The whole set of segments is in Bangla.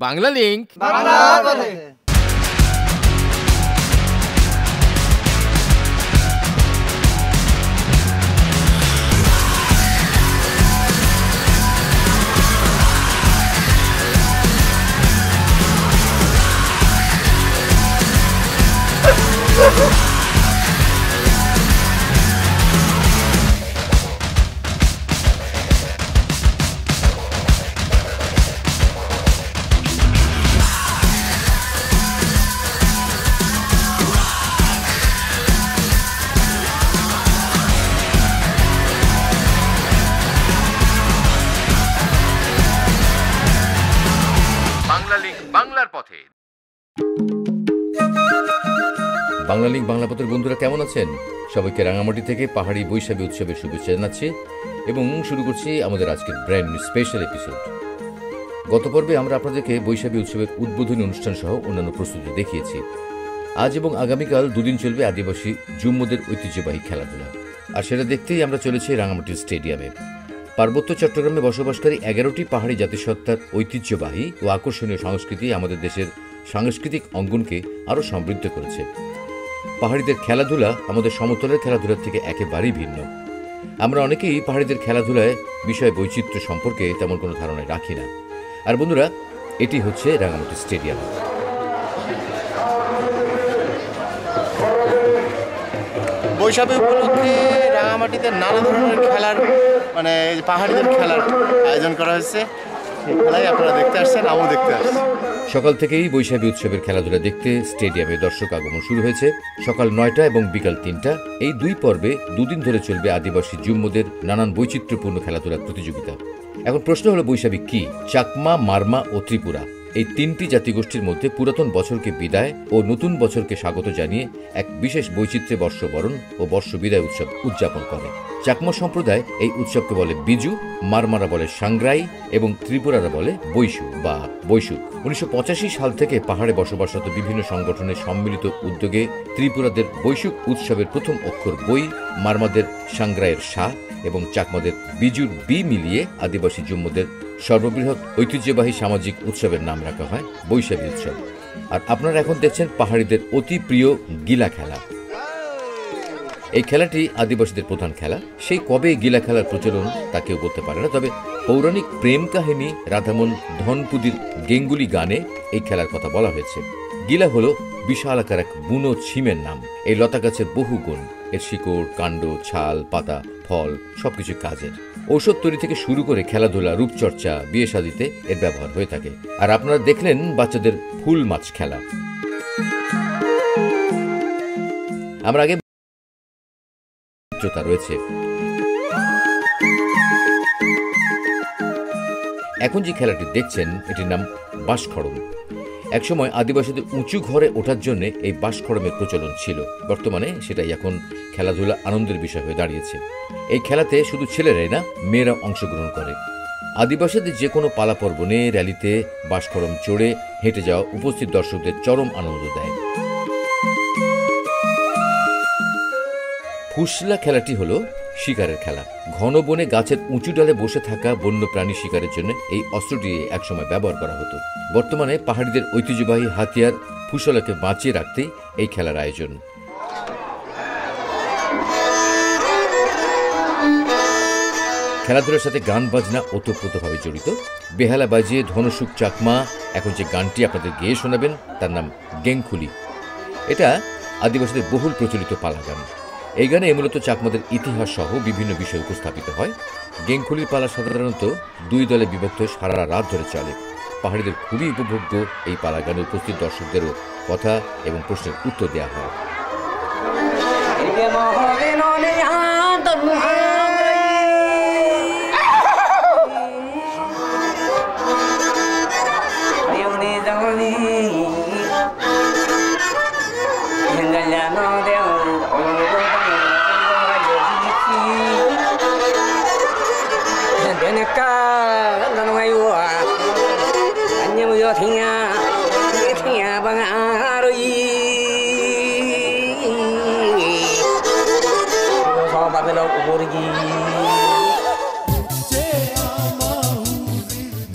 বাংলা লিংক বাংলার পথে। বাংলা লিংক বাংলা পথের বন্ধুরা কেমন আছেন? সবাইকে রাঙামাটি থেকে পাহাড়ি বৈশাখী উৎসবের শুভেচ্ছা জানাচ্ছি এবং শুরু করছি আমাদের আজকের ব্র্যান্ড স্পেশাল এপিসোড। গত পর্বে আমরা আপনাদেরকে বৈশাখী উৎসবের উদ্বোধনী অনুষ্ঠান সহ অন্যান্য প্রস্তুতি দেখিয়েছি। আজ এবং আগামীকাল দুদিন চলবে আদিবাসী জুম্মদের ঐতিহ্যবাহী খেলাধুলা, আর সেটা দেখতেই আমরা চলেছি রাঙামাটির স্টেডিয়ামে। পার্বত্য চট্টগ্রামে বসবাসকারী 11টি পাহাড়ি জাতিসত্তার ঐতিহ্যবাহী ও আকর্ষণীয় সংস্কৃতি আমাদের দেশের সাংস্কৃতিক অঙ্গনকে আরও সমৃদ্ধ করেছে। পাহাড়িদের খেলাধুলা আমাদের সমতলের খেলাধুলার থেকে একেবারেই ভিন্ন। আমরা অনেকেই পাহাড়িদের খেলাধুলায় বিষয় বৈচিত্র্য সম্পর্কে তেমন কোনো ধারণা রাখি না। আর বন্ধুরা, এটি হচ্ছে রাঙামাটি স্টেডিয়াম। বৈশাখী উপলক্ষে রাঙামাটিতে নানা ধরনের খেলার পাহাড়িদের খেলার আয়োজন করা হয়েছে। খেলাই আপনারা দেখতে আসছেন, আমিও দেখতে আসছি। সকাল থেকেই বৈশাখী উৎসবের খেলাধুলা দেখতে স্টেডিয়ামে দর্শক আগমন শুরু হয়েছে। সকাল 9টা এবং বিকাল 3টা এই দুই পর্বে দুদিন ধরে চলবে আদিবাসী জুম্মদের নানান বৈচিত্র্যপূর্ণ খেলাধুলার প্রতিযোগিতা। এখন প্রশ্ন হলো, বৈশাখী কি? চাকমা, মারমা ও ত্রিপুরা এই তিনটি জাতিগোষ্ঠীর মধ্যে পুরাতন বছরকে বিদায় ও নতুন বছরকে স্বাগত জানিয়ে এক বিশেষ বৈচিত্র্যে বর্ষবরণ ও বর্ষ বিদায় উৎসব উদযাপন করে। চাকমা সম্প্রদায় এই উৎসবকে বলে বিজু, মারমারা বলে সাংগ্রাই এবং ত্রিপুরারা বলে বৈশু বা বৈশুক। 1985 সাল থেকে পাহাড়ে বসবাসরত বিভিন্ন সংগঠনের সম্মিলিত উদ্যোগে ত্রিপুরাদের বৈশুক উৎসবের প্রথম অক্ষর বই, মারমাদের সাংগ্রাইয়ের সা এবং চাকমাদের বিজুর বি মিলিয়ে আদিবাসী জুম্মদের সর্ববৃহৎ ঐতিহ্যবাহী সামাজিক উৎসবের নাম রাখা হয় বৈশাখী উৎসব। আর আপনারা এখন দেখছেন পাহাড়িদের অতি প্রিয় গিলা খেলা। এই খেলাটি আদিবাসীদের প্রধান খেলা। সেই কবে গিলা খেলার প্রচলন তা কেউ বলতে পারে না, তবে পৌরাণিক প্রেম কাহিনী রাধামন ধনপুদির গেঙ্গুলি গানে এই খেলার কথা বলা হয়েছে। গিলা হল বিশাল আকার এক বুনো ছিমের নাম। এই লতা গাছের বহু গুণ, এর শিকড়, কাণ্ড, ছাল, পাতা, ফল সবকিছু কাজের। ঔষধ তৈরি থেকে শুরু করে খেলাধুলা, রূপচর্চা, বিয়ে শাদিতে এর ব্যবহার হয়ে থাকে। আর আপনারা দেখলেন বাচ্চাদের ফুল মাছ খেলা। আমরা আগে রয়েছে। এখন যে খেলাটি দেখছেন এটির নাম বাঁশখড়ম। একসময় আদিবাসীদের উঁচু ঘরে ওঠার জন্য এই বাঁশখড়মের প্রচলন ছিল। বর্তমানে সেটাই এখন খেলাধুলা আনন্দের বিষয় হয়ে দাঁড়িয়েছে। এই খেলাতে শুধু ছেলেরাই না, মেয়েরা অংশগ্রহণ করে। আদিবাসীদের যে কোনো পালা পর্বণে, র্যালিতে বাঁশখড়ম চড়ে হেঁটে যাওয়া উপস্থিত দর্শকদের চরম আনন্দ দেয়। ফুসলা খেলাটি হলো শিকারের খেলা। ঘন বনে গাছের উঁচু ডালে বসে থাকা বন্য প্রাণী শিকারের জন্য এই অস্ত্রটি একসময় ব্যবহার করা হতো। বর্তমানে পাহাড়িদের ঐতিহ্যবাহী হাতিয়ার ফুসলাকে বাঁচিয়ে রাখতেই এই খেলার আয়োজন। খেলাধুলার সাথে গান বাজনা ওতপ্রোতভাবে জড়িত। বেহালা বাজিয়ে ধনসুখ চাকমা এখন যে গানটি আপনাদের গেয়ে শোনাবেন তার নাম গেংখুলি। এটা আদিবাসীদের বহুল প্রচলিত পালা গান। এই গানে মূলত চাকমাদের ইতিহাস সহ বিভিন্ন বিষয় উপস্থাপিত হয়। গেংখুলির পালা সাধারণত দুই দলে বিভক্ত সারা রাত ধরে চলে। পাহাড়িদের খুবই উপভোগ্য এই পালা গানে উপস্থিত দর্শকদেরও কথা এবং প্রশ্নের উত্তর দেওয়া হয়।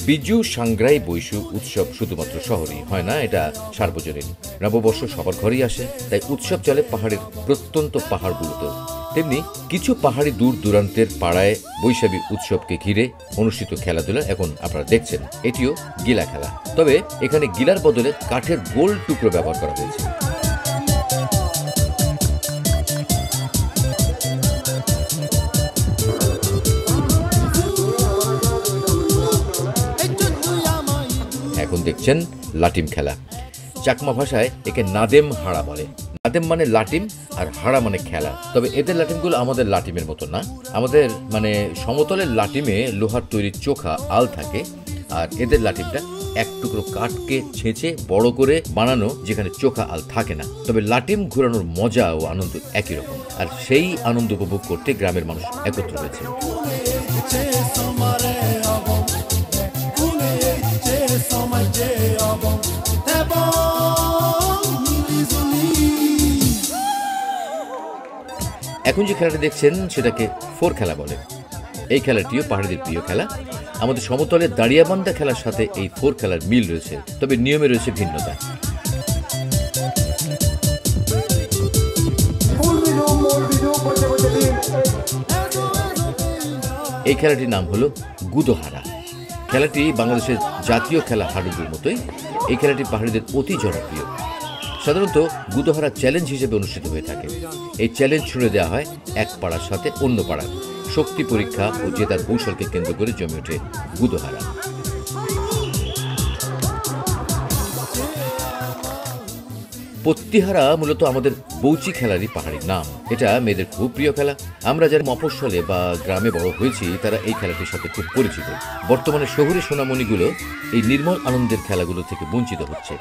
বিজু সাংগ্রাই বৈশু উৎসব শুধুমাত্র শহরেই হয় না, এটা সার্বজনীন। নববর্ষ সবার ঘরেই আসে, তাই উৎসব চলে পাহাড়ের প্রত্যন্ত পাহাড়গুলোতেও। তেমনি কিছু পাহাড়ি দূর দূরান্তের পাড়ায় বৈশাখী উৎসবকে ঘিরে অনুষ্ঠিত খেলাধুলা এখন আপনারা দেখছেন, এটিও গিলা খেলা। তবে এখানে গিলার বদলে কাঠের গোল টুকরো ব্যবহার করা হয়েছে। এখন দেখছেন লাটিম খেলা। চাকমা ভাষায় একে নাদেম হাড়া বলে। নাদেম মানে লাটিম আর হাড়া মানে খেলা। তবে এদের লাটিমগুলো আমাদের লাটিমের মতো না। আমাদের মানে সমতলের লাটিমে লোহার তৈরি চোখা আল থাকে, আর এদের লাটিমটা এক টুকরো কাঠকে ছেঁচে বড় করে বানানো, যেখানে চোখা আল থাকে না। তবে লাটিম ঘোরানোর মজা ও আনন্দ একই রকম, আর সেই আনন্দ উপভোগ করতে গ্রামের মানুষ একত্র হয়েছে। এখন যে খেলাটি দেখছেন সেটাকে ফোর খেলা বলে। এই খেলাটিও পাহাড়িদের প্রিয় খেলা। আমাদের সমতলের দাঁড়িয়াবান্ধা খেলার সাথে এই ফোর খেলার মিল রয়েছে, তবে নিয়মে রয়েছে ভিন্নতা। এই খেলাটির নাম হলো গুদোহারা। খেলাটি বাংলাদেশের জাতীয় খেলা হাডুডুর মতোই। এই খেলাটি পাহাড়িদের অতি জনপ্রিয়। সাধারণত গুদোহারা চ্যালেঞ্জ হিসেবে অনুষ্ঠিত হয়ে থাকে। এই চ্যালেঞ্জ ছুড়ে দেওয়া হয় এক পাড়ার সাথে অন্য পাড়ার। শক্তি পরীক্ষা ও জেতার কৌশলকে কেন্দ্র করে জমে ওঠে গুদোহারা। পত্তিহারা মূলত আমাদের বৌচি খেলারই পাহাড়ি নাম। এটা মেয়েদের খুব প্রিয় খেলা। আমরা যারা মফস্বলে বা গ্রামে বড় হয়েছি তারা এই খেলাটির সাথে খুব পরিচিত। বর্তমানে শহুরে সোনামণিগুলো এই নির্মল আনন্দের খেলাগুলো থেকে বঞ্চিত হচ্ছে।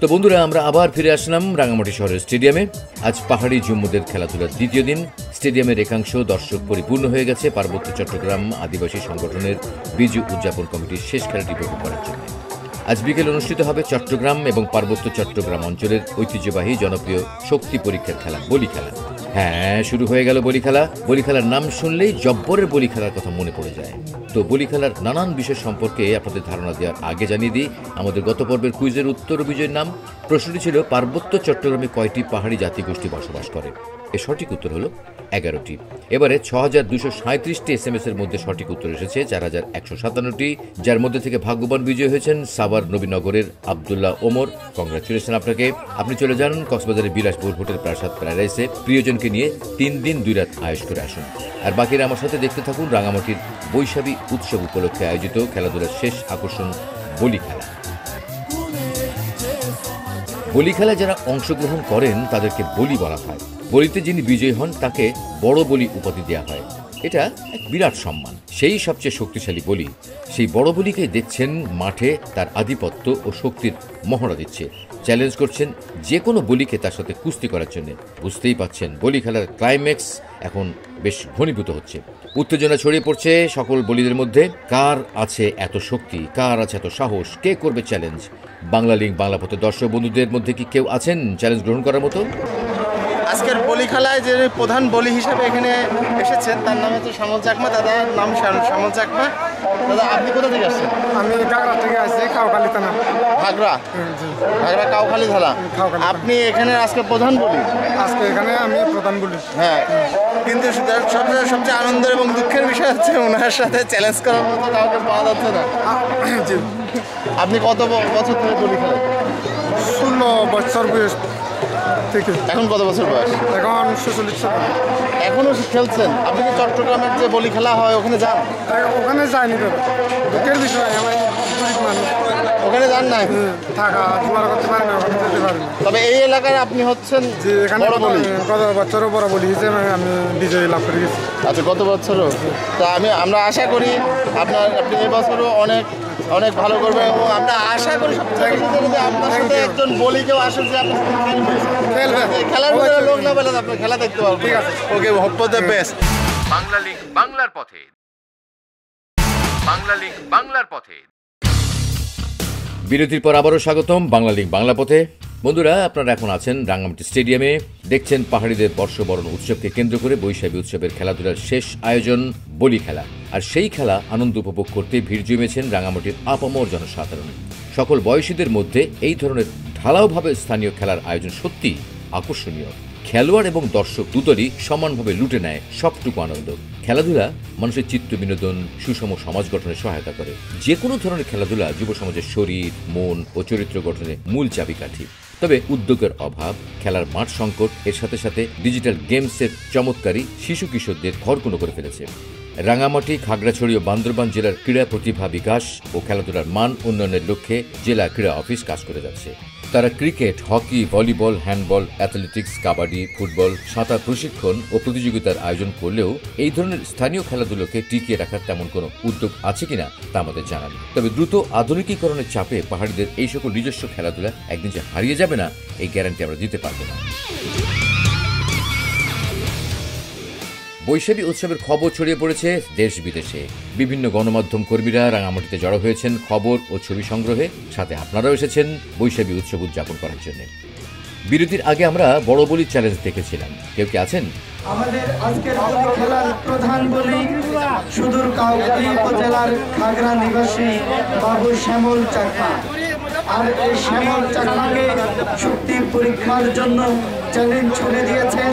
তো বন্ধুরা, আমরা আবার ফিরে আসলাম রাঙামাটি শহরের স্টেডিয়ামে। আজ পাহাড়ি জুম্মুদের খেলাধুলার দ্বিতীয় দিন। স্টেডিয়ামের একাংশ দর্শক পরিপূর্ণ হয়ে গেছে পার্বত্য চট্টগ্রাম আদিবাসী সংগঠনের বিজু উদযাপন কমিটির শেষ খেলাটি উপভোগ করার জন্য। আজ বিকেল অনুষ্ঠিত হবে চট্টগ্রাম এবং পার্বত্য চট্টগ্রাম অঞ্চলের ঐতিহ্যবাহী জনপ্রিয় শক্তি পরীক্ষার খেলা বলি খেলা। হ্যাঁ, শুরু হয়ে গেল বলি খেলা। বলি খেলার নাম শুনলেই জব্বরের বলি খেলার কথা মনে পড়ে যায়। তো বলি খেলার নানান বিষয় সম্পর্কে আপনাদের ধারণা দেওয়ার আগে জানিয়ে দিই আমাদের গত পর্বের কুইজের উত্তর ও বিজয়ের নাম। প্রশ্নটি ছিল পার্বত্য চট্টগ্রামে কয়টি পাহাড়ি জাতিগোষ্ঠী বসবাস করে? এর সঠিক উত্তর হলো 11টি। এবারে 6237টি SMS এর মধ্যে সঠিক উত্তর এসেছে 4157টি, যার মধ্যে থেকে ভাগ্যবান বিজয়ী হয়েছেন সাভার নবীনগরের আব্দুল্লাহ ওমর। কংগ্রাচুলেশন আপনাকে। আপনি চলে যান কক্সবাজারের বিলাসপুর হোটেল প্রাসাদ প্যারাডাইসে প্রিয়জনকে নিয়ে 3 দিন 2 রাত আয়েশ করে আসুন। আর বাকিরা আমার সাথে দেখতে থাকুন রাঙামাটির বৈশাখী উৎসব উপলক্ষে আয়োজিত খেলাধুলার শেষ আকর্ষণ বলি খেলা। বলি খেলায় যারা অংশগ্রহণ করেন তাদেরকে বলি বলা হয়। বলিতে যিনি বিজয়ী হন তাকে বড় বলি উপাধি দেওয়া হয়। এটা এক বিরাট সম্মান। সেই সবচেয়ে শক্তিশালী বলি, সেই বড় বলিকেই দেখছেন মাঠে তার আধিপত্য ও শক্তির মহড়া দিচ্ছে। চ্যালেঞ্জ করছেন যে কোনো বলিকে তার সাথে কুস্তি করার জন্য। বুঝতেই পাচ্ছেন বলি খেলার ক্লাইম্যাক্স এখন বেশ ঘনীভূত হচ্ছে। উত্তেজনা ছড়িয়ে পড়ছে সকল বলিদের মধ্যে। কার আছে এত শক্তি, কার আছে এত সাহস, কে করবে চ্যালেঞ্জ? বাংলা লিঙ্ক বাংলা পথের দর্শক বন্ধুদের মধ্যে কি কেউ আছেন চ্যালেঞ্জ গ্রহণ করার মতো? আজকের বলি খেলায় যে প্রধান বলি হিসেবে এখানে এসেছেন তার নাম হচ্ছে শ্যামল চাকমা। দাদার নাম শ্যামল চাকমা। দাদা, আপনি কোথা থেকে আসছেন? আমি ঘাগড়া থেকে আসছি, কাউখালী থানা। ঘাগড়া? ঘাগড়া কাউখালী থানা। আপনি এখানে আজকে প্রধান বলি? আজকে এখানে আমি প্রধান বলি। হ্যাঁ, কিন্তু সবচেয়ে আনন্দের এবং দুঃখের বিষয় হচ্ছে ওনার সাথে চ্যালেঞ্জ করার মতো কাউকে পাওয়া যাচ্ছে না। জি। আপনি কত বছর ধরে বলি খেলেন? 16 বছর বয়স থেকে। এখন কত বছর বয়স? এখন 46 বছর। এখনো খেলছেন? আপনি কি চট্টগ্রামের যে বলি খেলা হয় ওখানে যান? ওখানে যাইনি দাদা, দুঃখের বিষয়। আমি গরিব মানুষ, ওখানে যান না? থাকা তোমার করতে পারি না, ওখানে যেতে পারি না। তবে এই এলাকার আপনি হচ্ছেন যে এখানে গত বছরও বড় বলি হিসেবে আমি বিজয়ী লাভ করে গেছি। আচ্ছা, গত বছরও? তো আমরা আশা করি আপনি এই বছরও অনেক ভালো করবেন এবং আমরা আশা করি সবচেয়ে আপনার সাথে একজন বলি কেউ আসেন যে আপনার খেলবে। খেলার ভিতরে লোক না পেলে আপনি খেলা দেখতে পারবেন। ঠিক আছে, okay, hope for the best. Bangla link বাংলার পথে। বাংলা লিঙ্ক বাংলার পথে। বিরতির পর আবারও স্বাগতম বাংলা লিঙ্ক বাংলা পথে। বন্ধুরা, আপনারা এখন আছেন রাঙ্গামাটি স্টেডিয়ামে, দেখছেন পাহাড়িদের বর্ষবরণ উৎসবকে কেন্দ্র করে বৈশাখী উৎসবের খেলাধুলার শেষ আয়োজন বলি খেলা। আর সেই খেলা আনন্দ উপভোগ করতে ভিড় জমেছেন রাঙ্গামাটির আপামর জনসাধারণ। সকল বয়সীদের মধ্যে এই ধরনের ঢালাওভাবে স্থানীয় খেলার আয়োজন সত্যি আকর্ষণীয়। খেলোয়াড় এবং দর্শক দুটোরই সমানভাবে লুটে নেয় সবটুকু আনন্দ। খেলাধুলা মানুষের চিত্ত বিনোদন, সুষম সমাজ গঠনে সহায়তা করে। যে কোনো ধরনের খেলাধুলা যুব সমাজের শরীর, মন ও চরিত্র গঠনে মূল চাবিকাঠি। তবে উদ্যোগের অভাব, খেলার মাঠ সংকট, এর সাথে সাথে ডিজিটাল গেমসের চমৎকারী শিশু কিশোরদের ঘরকুনো করে ফেলেছে। রাঙ্গামাটি, খাগড়াছড়ি ও বান্দরবান জেলার ক্রীড়া প্রতিভা বিকাশ ও খেলাধুলার মান উন্নয়নের লক্ষ্যে জেলা ক্রীড়া অফিস কাজ করে যাচ্ছে। তারা cricket, hockey, volleyball, handball, athletics, kabaddi, football, সাঁতার প্রশিক্ষণ ও প্রতিযোগিতার আয়োজন করলেও এই ধরনের স্থানীয় খেলাধুলোকে টিকিয়ে রাখার তেমন কোনো উদ্যোগ আছে কিনা তা আমাদের জানা নেই। তবে দ্রুত আধুনিকীকরণের চাপে পাহাড়িদের এই সকল নিজস্ব খেলাধুলা একদিন যে হারিয়ে যাবে না, এই গ্যারান্টি আমরা দিতে পারবো না। বৈশাখী উৎসবের খবর ছড়িয়ে পড়েছে দেশ বিদেশে। বিভিন্ন গণমাধ্যম কর্মীরা রাঙামাটিতে জড়ো হয়েছেন খবর ও ছবি সংগ্রহে। সাথে আপনারাও এসেছেন বৈশাখী উৎসব উদযাপন করার জন্য। বিরতির আগে আমরা বড় বলি চ্যালেঞ্জ দেখেছিলাম। কেউ কি আছেন? আমাদের আজকের বলি খেলার প্রধান বলি সুদূর কাউখালী উপজেলার খাগড়া নিবাসী বাবু শ্যামল চাকমা। আর এই শ্যামল চাকমাকে শক্তি পরীক্ষার জন্য চ্যালেঞ্জ ছুড়ে দিয়েছেন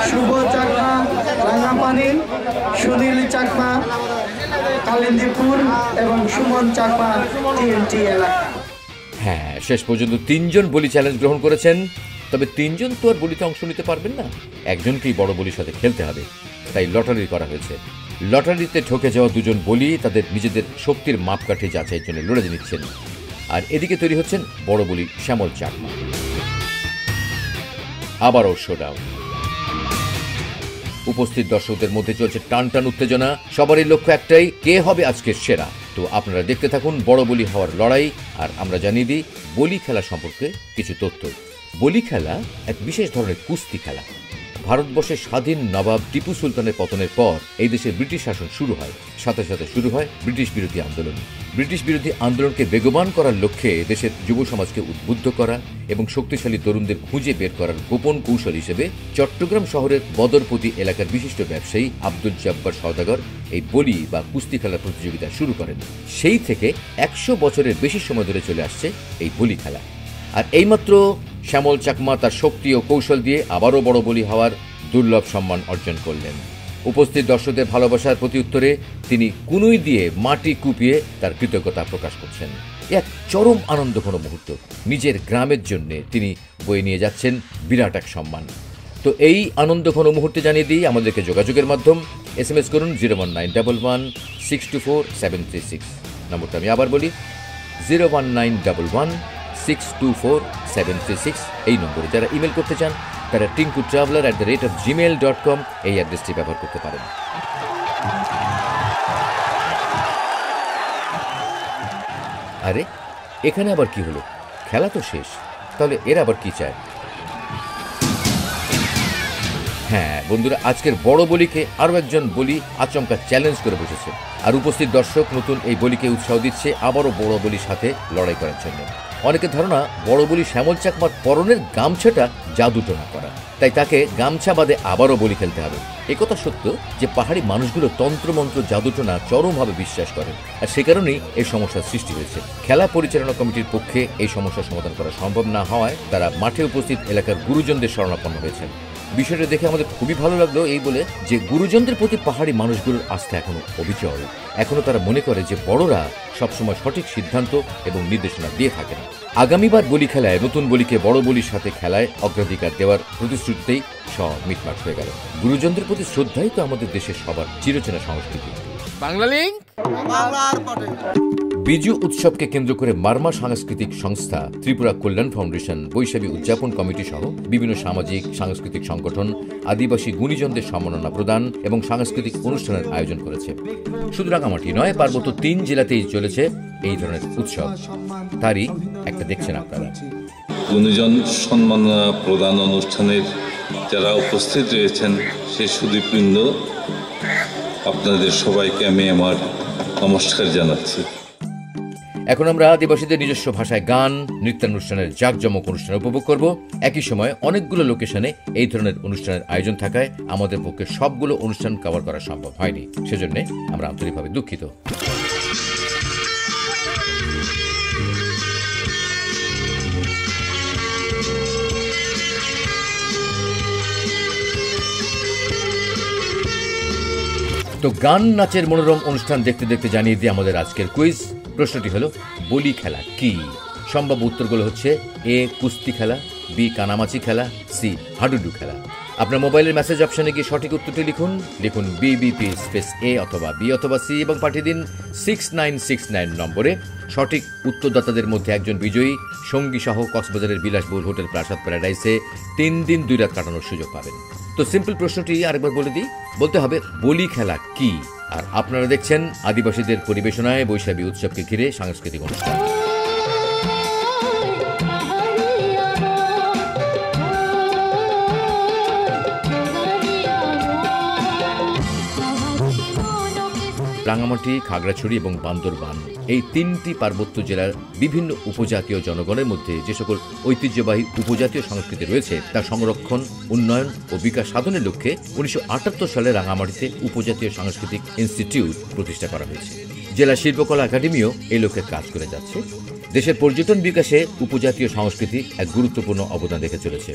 শুভ চাকমা রাঙ্গাপানি, সুনীল চাকমা কালিন্দীপুর এবং সুমন চাকমা TNT এলাকা। হ্যাঁ, শেষ পর্যন্ত 3 জন বলি চ্যালেঞ্জ গ্রহণ করেছেন। তবে 3 জন তো আর বলিতে অংশ নিতে পারবেন না, একজনকেই বড় বলির সাথে খেলতে হবে। তাই লটারি করা হয়েছে। লটারিতে ঠকে যাওয়া 2 জন বলি তাদের নিজেদের শক্তির মাপকাঠি যাচাইয়ের জন্য লড়ে নিচ্ছেন। আর এদিকে তৈরি হচ্ছেন বড় বলি শ্যামল চাকমা। আবারও শোডাউন। উপস্থিত দর্শকদের মধ্যে চলছে টান টান উত্তেজনা। সবারই লক্ষ্য একটাই, কে হবে আজকের সেরা। তো আপনারা দেখতে থাকুন বড় বলি হওয়ার লড়াই। আর আমরা জানিয়ে দিই বলি খেলা সম্পর্কে কিছু তথ্য। বলি খেলা এক বিশেষ ধরনের কুস্তি খেলা। ভারতবর্ষের স্বাধীন নবাব টিপু সুলতানের পতনের পর এই দেশে ব্রিটিশ শাসন শুরু হয়। সাথে সাথে শুরু হয় ব্রিটিশ বিরোধী আন্দোলন। ব্রিটিশ বিরোধী আন্দোলনকে বেগবান করার লক্ষ্যে দেশের যুব সমাজকে উদ্বুদ্ধ করা এবং শক্তিশালী তরুণদের খুঁজে বের করার গোপন কৌশল হিসেবে চট্টগ্রাম শহরের বদরপতি এলাকার বিশিষ্ট ব্যবসায়ী আব্দুল জব্বার সওদাগর এই বলি বা কুস্তি খেলার প্রতিযোগিতা শুরু করেন। সেই থেকে 100 বছরের বেশি সময় ধরে চলে আসছে এই বলি খেলা। আর এইমাত্র শ্যামল চাকমা তার শক্তি ও কৌশল দিয়ে আবারও বড় বলি হওয়ার দুর্লভ সম্মান অর্জন করলেন। উপস্থিত দর্শকদের ভালোবাসার প্রতি উত্তরে তিনি কুনুই দিয়ে মাটি কুপিয়ে তার কৃতজ্ঞতা প্রকাশ করছেন। এক চরম আনন্দঘন মুহূর্ত। নিজের গ্রামের জন্য তিনি বয়ে নিয়ে যাচ্ছেন বিরাট এক সম্মান। তো এই আনন্দঘন মুহূর্তে জানিয়ে দিই আমাদেরকে যোগাযোগের মাধ্যম। SMS করুন 01911624736। নম্বরটা আমি আবার বলি, 01911624736। এই নম্বরে যারা ইমেল করতে চান তারা tinku.traveler@gmail.com এই অ্যাড্রেসটি ব্যবহার করতে পারেন। আরে এখানে আবার কি হলো? খেলা তো শেষ, তাহলে এরা আবার কি চায়? হ্যাঁ বন্ধুরা, আজকের বড় বলিকে আরও একজন বলি আচমকা চ্যালেঞ্জ করে বসেছে। আর উপস্থিত দর্শক নতুন এই বলিকে উৎসাহ দিচ্ছে আবারও বড় বলির সাথে লড়াই করার জন্য। অনেকের ধারণা বড় বলি শ্যামল চাকমার পরনের গামছাটা জাদুটোনা করা, তাই তাকে গামছা বাদে আবারও বলি খেলতে হবে। একথা সত্য যে পাহাড়ি মানুষগুলো তন্ত্রমন্ত্র জাদুটোনা চরমভাবে বিশ্বাস করে, আর সে কারণেই এই সমস্যার সৃষ্টি হয়েছে। খেলা পরিচালনা কমিটির পক্ষে এই সমস্যার সমাধান করা সম্ভব না হওয়ায় তারা মাঠে উপস্থিত এলাকার গুরুজনদের শরণাপন্ন হয়েছেন। বিষয়টা দেখে আমাদের খুবই ভালো লাগলো এই বলে যে গুরুজনদের প্রতি পাহাড়ি মানুষগুলোর আস্থা এখনো অবিচল। এখনো তারা মনে করে যে বড়রা সবসময় সঠিক সিদ্ধান্ত এবং নির্দেশনা দিয়ে থাকেন। আগামীবার বলি খেলায় নতুন বলিকে বড় বলির সাথে খেলায় অগ্রাধিকার দেওয়ার প্রতিশ্রুতিতেই সব মিটমাট হয়ে গেল। গুরুজনদের প্রতি শ্রদ্ধাই তো আমাদের দেশের সবার চিরচেনা সংস্কৃতি। বাংলা লিংক বিজু উৎসবকে কেন্দ্র করে মারমা সাংস্কৃতিক সংস্থা, ত্রিপুরা কল্যাণ ফাউন্ডেশন, বৈশাখী উদযাপন কমিটি সহ বিভিন্ন সামাজিক সাংস্কৃতিক সংগঠন আদিবাসী গুণীজনদের সম্মাননা প্রদান এবং সাংস্কৃতিক অনুষ্ঠানের আয়োজন করেছে। শুধু রাঙামাটি নয়, পার্বত্য 3 জেলাতেই চলেছে এই ধরনের উৎসব। তারই একটা দেখছেন আপনারা। গুণীজন সম্মাননা প্রদান অনুষ্ঠানের যারা উপস্থিত রয়েছেন সেই সুদীপবৃন্দ, আপনাদের সবাইকে আমি আমার নমস্কার জানাচ্ছি। এখন আমরা আদিবাসীদের নিজস্ব ভাষায় গান, নৃত্যানুষ্ঠানের জাঁকজমক অনুষ্ঠান উপভোগ করব। একই সময় অনেকগুলো লোকেশনে এই ধরনের অনুষ্ঠানের আয়োজন থাকায় আমাদের পক্ষে সবগুলো অনুষ্ঠান কভার করা সম্ভব হয়নি, সেজন্য আমরা আন্তরিকভাবে দুঃখিত। তো গান নাচের মনোরম অনুষ্ঠান দেখতে দেখতে জানিয়ে দিয়ে আমাদের আজকের কুইজ প্রশ্নটি হলো, বলি খেলা কি? সম্ভাব্য উত্তরগুলো হচ্ছে এ কুস্তি খেলা, বি কানামাচি খেলা, সি হাডুডু খেলা। আপনার মোবাইলের মেসেজ অপশনে গিয়ে সঠিক উত্তরটি লিখুন বিবিপি স্পেস এ অথবা বি অথবা সি এবং পাঠিয়ে দিন 6969 নম্বরে। সঠিক উত্তরদাতাদের মধ্যে একজন বিজয়ী সঙ্গী সহ কক্সবাজারের বিলাসবহুল হোটেল প্রাসাদ প্যারাডাইসে 3 দিন 2 রাত কাটানোর সুযোগ পাবেন। তো সিম্পল প্রশ্নটি আরেকবার বলে দিই, বলতে হবে বলি খেলা কি? আর আপনারা দেখছেন আদিবাসীদের পরিবেশনায় বৈশাখী উৎসবকে ঘিরে সাংস্কৃতিক অনুষ্ঠান। রাঙামাটি, খাগড়াছড়ি এবং বান্দরবান এই 3টি পার্বত্য জেলার বিভিন্ন উপজাতীয় জনগণের মধ্যে যে সকল ঐতিহ্যবাহী উপজাতীয় সংস্কৃতি রয়েছে তা সংরক্ষণ, উন্নয়ন ও বিকাশ সাধনের লক্ষ্যে 1978 সালে রাঙামাটিতে উপজাতীয় সাংস্কৃতিক ইনস্টিটিউট প্রতিষ্ঠা করা হয়েছে। জেলা শিল্পকলা একাডেমিও এই লক্ষ্যে কাজ করে যাচ্ছে। দেশের পর্যটন বিকাশে উপজাতীয় সংস্কৃতি এক গুরুত্বপূর্ণ অবদান রেখে চলেছে।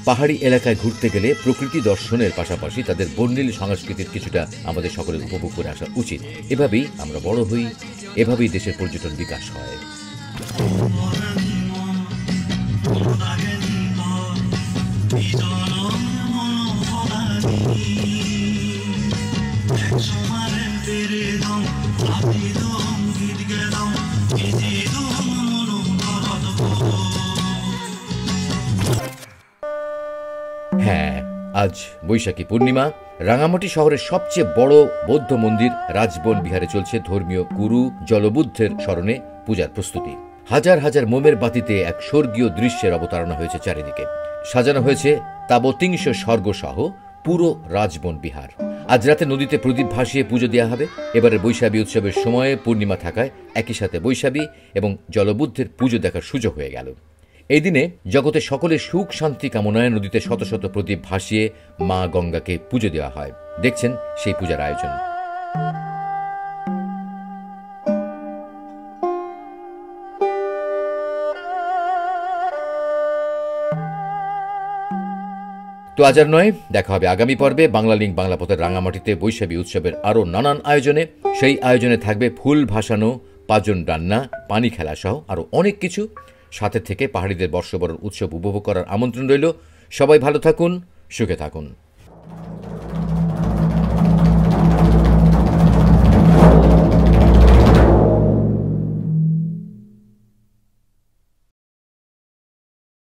পাহাড়ি এলাকায় ঘুরতে গেলে প্রকৃতি দর্শনের পাশাপাশি তাদের বর্ণিল সংস্কৃতির কিছুটা আমাদের সকলের উপভোগ করে আসা উচিত। এভাবেই আমরা বড় হই, এভাবেই দেশের পর্যটন বিকাশ হয়। হ্যাঁ, আজ বৈশাখী পূর্ণিমা। রাঙামাটি শহরের সবচেয়ে বড় বৌদ্ধ মন্দির রাজবন বিহারে চলছে ধর্মীয় গুরু জলবুদ্ধের স্মরণে পূজার প্রস্তুতি। হাজার হাজার মোমের বাতিতে এক স্বর্গীয় দৃশ্যের অবতারণা হয়েছে চারিদিকে। সাজানো হয়েছে তাবতিংশ স্বর্গ সহ পুরো রাজবন বিহার। আজ রাতে নদীতে প্রদীপ ভাসিয়ে পুজো দেওয়া হবে। এবারের বৈশাখী উৎসবের সময়ে পূর্ণিমা থাকায় একই সাথে বৈশাখী এবং জলবুদ্ধের পুজো দেখার সুযোগ হয়ে গেল। এই দিনে জগতে সকলের সুখ শান্তি কামনায় নদীতে শত শত প্রদীপ ভাসিয়ে মা গঙ্গাকে পুজো দেওয়া হয়। দেখছেন সেই পূজার আয়োজন। তো আজ আর নয়, দেখা হবে আগামী পর্বে। বাংলা লিঙ্ক বাংলা পথের রাঙামাটিতে বৈশাখী উৎসবের আরও নানান আয়োজনে। সেই আয়োজনে থাকবে ফুল ভাসানো, পাজন রান্না, পানি খেলা সহ আরও অনেক কিছু। সাথে থেকে পাহাড়িদের বর্ষবরণ উৎসব উপভোগ করার আমন্ত্রণ রইল। সবাই ভালো থাকুন, সুখে থাকুন।